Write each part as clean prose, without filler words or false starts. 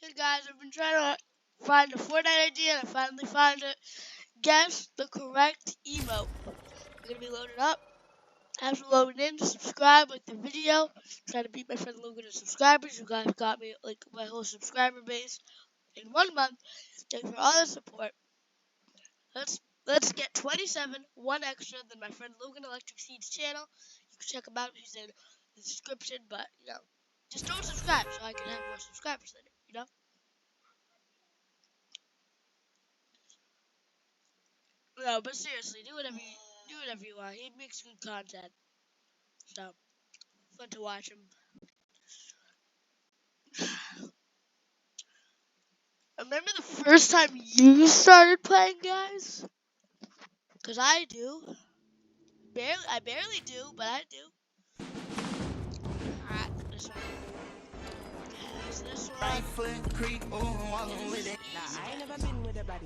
Listen, guys, I've been trying to find a Fortnite idea, and I finally found it. Guess the correct emote. We're gonna be loaded up. After loading in, subscribe, like the video. Try to beat my friend Logan in subscribers. You guys got me like my whole subscriber base in 1 month. Thank you for all the support. Let's get 27, one extra than my friend Logan Electric Seeds channel. You can check him out. He's in the description, but just don't subscribe so I can have more subscribers than him, No, but seriously, do whatever you want. He makes good content, so fun to watch him. Remember the first time you started playing, guys? Cause I do. I barely do, but I do. Alright, this one. Yes, this one. I ain't never been with a body.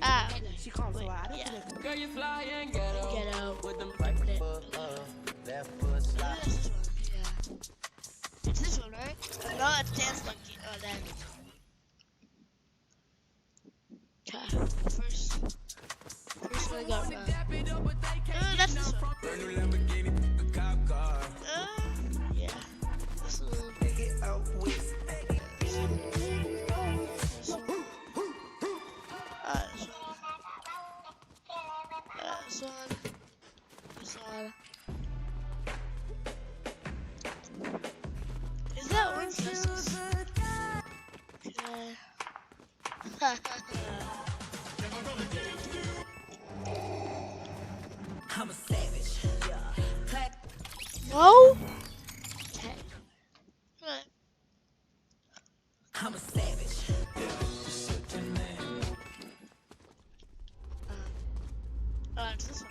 She comes so I don't Girl, you fly and get out with them right right foot foot left foot slide. This one, yeah. It's this one, right? Oh, no, that's Dance Monkey. Oh, that. Okay, first one I got wrong. That's this one. Yeah. This one. This one. Is that orange juice? Okay. I'm a savage. Yeah. No? Okay. Alright. I'm a savage. It's this one.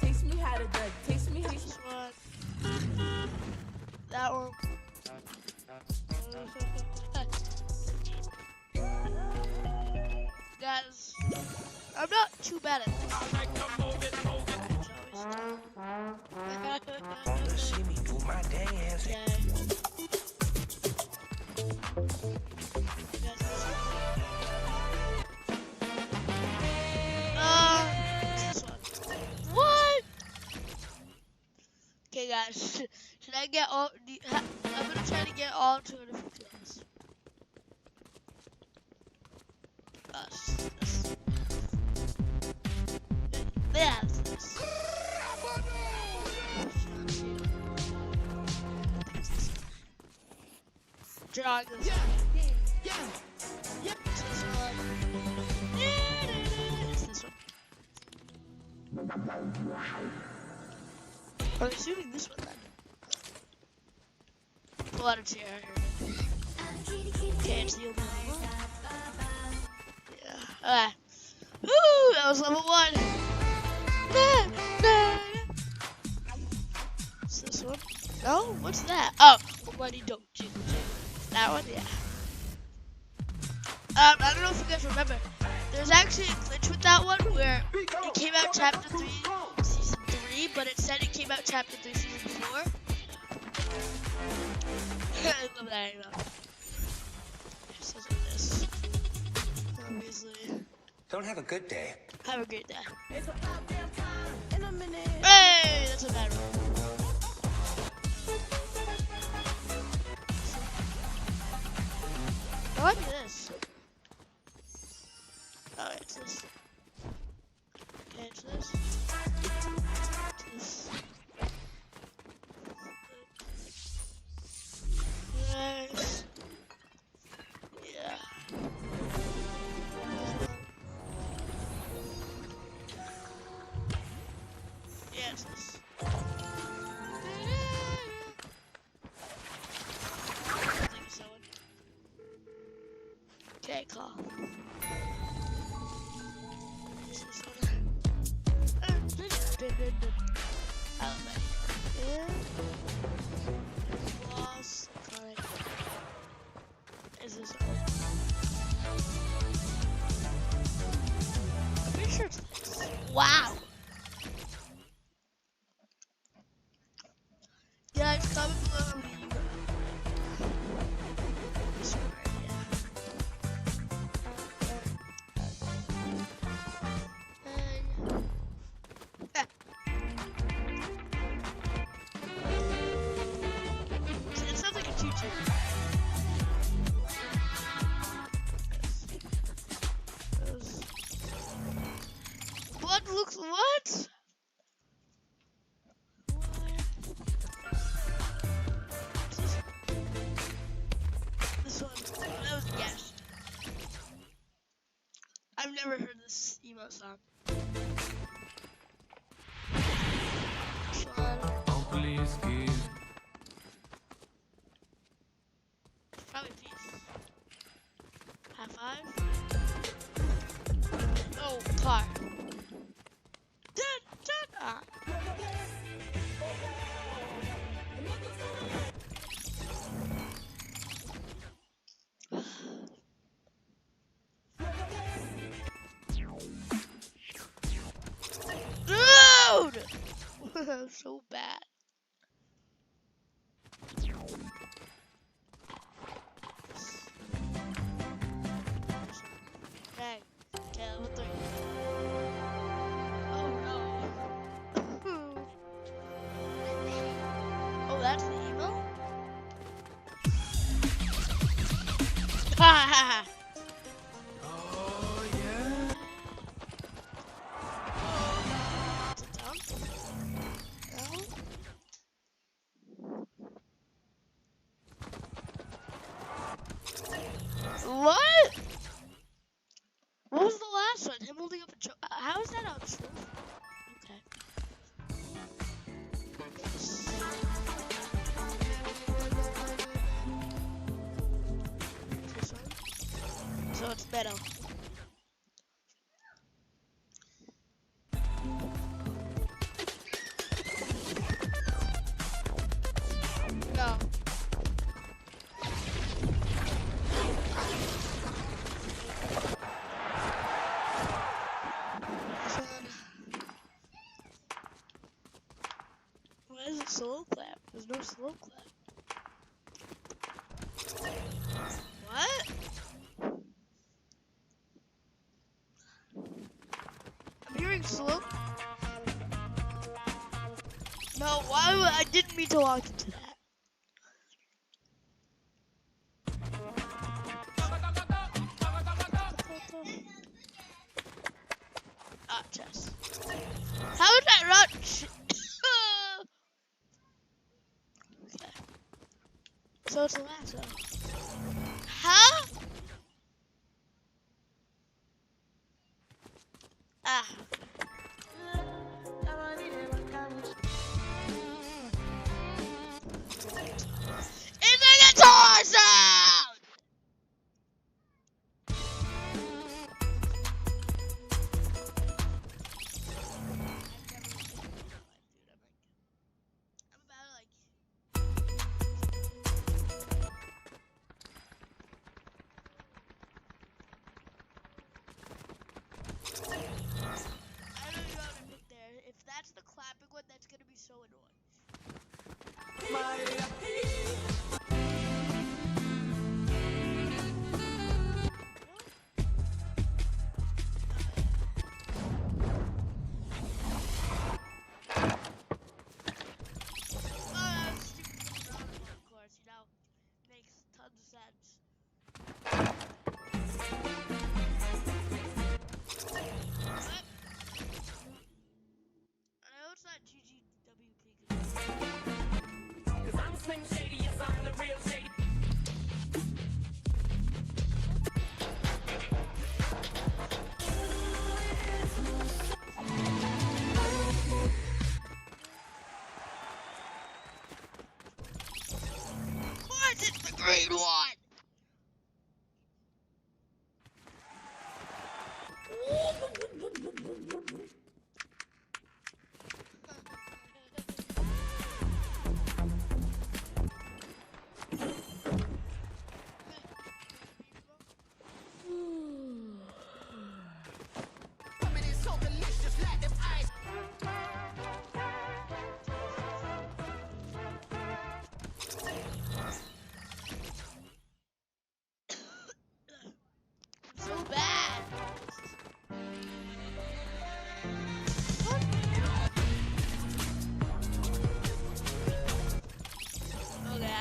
Teach me how to do it. Teach me how to This one. That one. Guys, I'm not too bad at this. See me do my dance. What? Okay, guys. Should I get all? I'm gonna try to get all 250 kills. Yeah. This. Drag this. Yeah. It's this one. It's this one. I'm assuming this one then. Pull out a chair here. Okay, it's the open level. Yeah. Alright. Woo! That was level 1. What's this one? Oh, what's that? Oh, money don't jingle jingle. That one, yeah. I don't know if you guys remember. There's actually a glitch with that one where it came out chapter 3, season 3, but it said it came out chapter 3, season 4. I love that anymore. It says like this. Obviously. Don't have a good day. Have a great day. It's about damn time in a minute. Hey, that's a bad one. I like this. Oh, it's this. Okay, it's this. It's this. Nice. Yeah. Yeah, it's this. Okay, call. Is this one? I'm pretty sure it's this. Wow. Guys, comment below how many you got. It sounds like a choo-choo. What looks what? This one. That was a guess. I've never heard this emo song. This one. Probably peace. High five. Oh, car. Ah. Dude! So bad. Dang. Okay, level 3. Oh no. Oh, that's the emo? Ha ha ha. Oh, yeah. Is it down? No? What? What was the last one? Him holding up a how is that on truth? Okay. This one? So it's better. No. Why is it slow clap? There's no slow clap. What? I'm hearing slow. No, why would I didn't mean to walk into that. Ah, chest. How is that not? Okay. So it's a lasso. Huh? Ah. It's a guitar sound! I'm about to like. I don't know what to pick there. If that's the clapping one, that's gonna be so annoying. Oh, that was stupid roundabout, of course, you know. Makes tons of sense. What? I know it's not GGWP.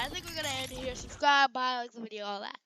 I think we're gonna end it here. Subscribe, bye, like the video, all that.